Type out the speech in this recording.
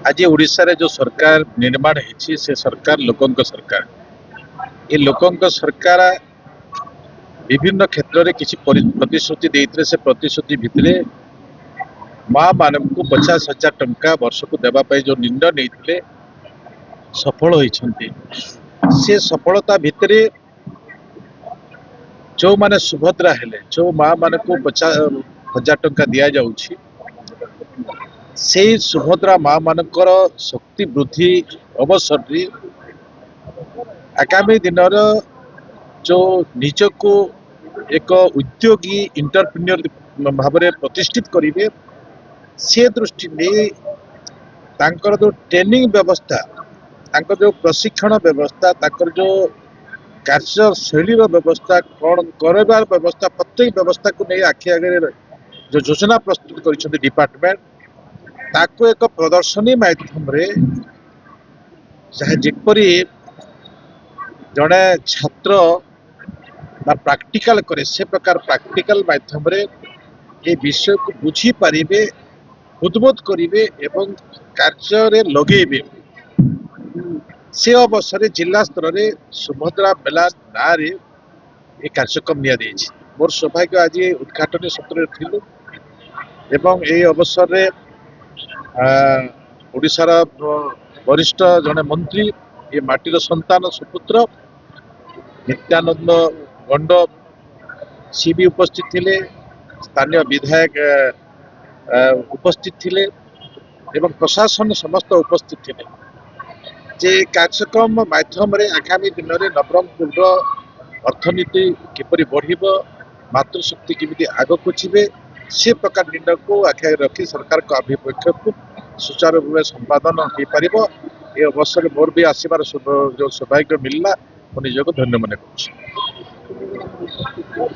आज ओडिशा रे जो सरकार निर्माण है से सरकार लोकंक सरकार ये लोकंक सरकार विभिन्न क्षेत्र में किसी प्रतिश्रुति देते से प्रतिश्रुति भितर माँ मान को 50,000 टंका वर्ष को देवाई जो निर्णय नहीं सफल होती से सफलता भितर जो माने सुभद्रा हेले जो माँ मान को 50,000 टंका दि जाऊँगी से सुभद्रा माँ मानकर शक्ति वृद्धि अवसर आगामी दिन जो निजको एक उद्योगी इंटरप्रेन्योर भाव में प्रतिष्ठित करेंगे से दृष्टि नहीं तांकर जो ट्रेनिंग व्यवस्था तांकर जो प्रशिक्षण व्यवस्था तांकर जो कार्यशैली व्यवस्था कौन करबार व्यवस्था प्रत्येक व्यवस्था को नहीं आखि आगे जो योजना प्रस्तुत कर डिपार्टमेंट ताको एक प्रदर्शनी माध्यम रे जपरी जड़े छात्र प्रैक्टिकल करे से प्रकार प्रैक्टिकल माध्यम रे ये विषय को बुझी पारिबे उद्बोध करिवे एवं कार्य रे लगेबे से अवसर जिला स्तर रे सुभद्रा मेला ना रे ये कार्यक्रम निया देछि मोर सौभाग्य आज उद्घाटन सत्र थिलु एवं ये अवसर रे ओडिशार वरिष्ठ जड़े मंत्री ये माटीर संतान सुपुत्र नित्यानंद गंड सी भी उपस्थित थिले स्थानीय विधायक उपस्थित थिले एवं प्रशासन समस्त उपस्थित थिले जे कार्यक्रम माध्यम रे आगामी दिन में नवरंगपुर अर्थनीति किपरि बढ़िबो मातृशक्ति किमिति आग कोचिबे से प्रकार निर्णय को आखिर रखी सरकार का आभिमुख्य को सुचारू रूप में संपादन हो पार ये अवसर मोर भी आसबार जो सौभाग्य मिलला मुझे धन्य मन कर।